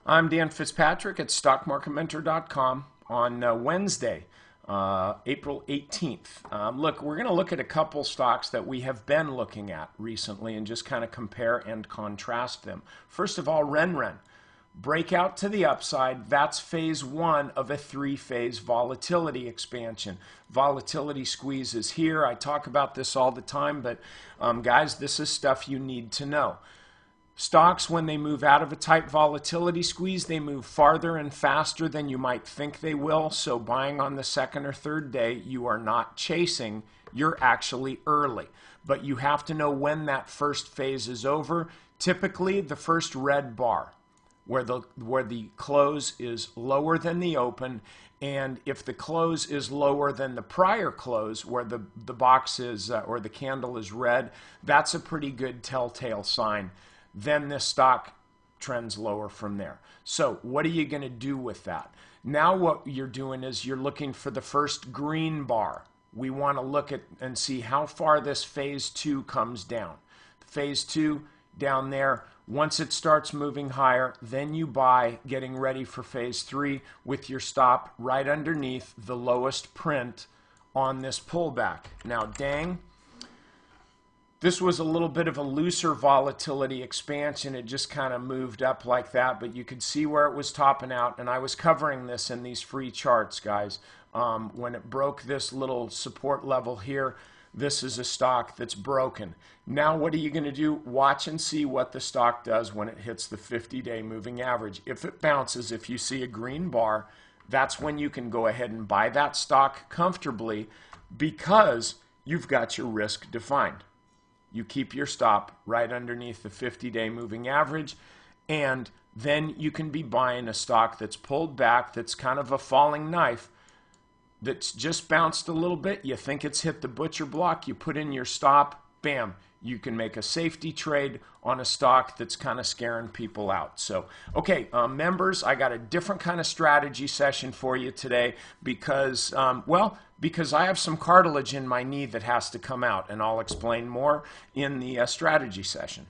I'm Dan Fitzpatrick at stockmarketmentor.com on Wednesday, April 18th. Look, we're going to look at a couple stocks that we have been looking at recently and just kind of compare and contrast them. First of all, RENN. Breakout to the upside. That's phase one of a three-phase volatility expansion. Volatility squeeze is here. I talk about this all the time, but guys, this is stuff you need to know. Stocks, when they move out of a tight volatility squeeze, they move farther and faster than you might think they will. So buying on the second or third day, you are not chasing. You're actually early. But you have to know when that first phase is over. Typically, the first red bar, where the close is lower than the open, and if the close is lower than the prior close, where the box is or the candle is red, that's a pretty good telltale sign. Then this stock trends lower from there. So what are you going to do with that? Now what you're doing is you're looking for the first green bar. We want to look at and see how far this phase two comes down. Phase two down there, once it starts moving higher, then you buy, getting ready for phase three with your stop right underneath the lowest print on this pullback. Now, DANG, this was a little bit of a looser volatility expansion. It just kind of moved up like that, but you could see where it was topping out, and I was covering this in these free charts, guys. When it broke this little support level here, this is a stock that's broken. Now what are you going to do? Watch and see what the stock does when it hits the 50-day moving average. If it bounces, if you see a green bar, that's when you can go ahead and buy that stock comfortably because you've got your risk defined. You keep your stop right underneath the 50-day moving average, and then you can be buying a stock that's pulled back, that's kind of a falling knife, that's just bounced a little bit. You think it's hit the butcher block, you put in your stop, bam, you can make a safety trade on a stock that's kind of scaring people out. So, okay, members, I got a different kind of strategy session for you today because, because I have some cartilage in my knee that has to come out, and I'll explain more in the strategy session.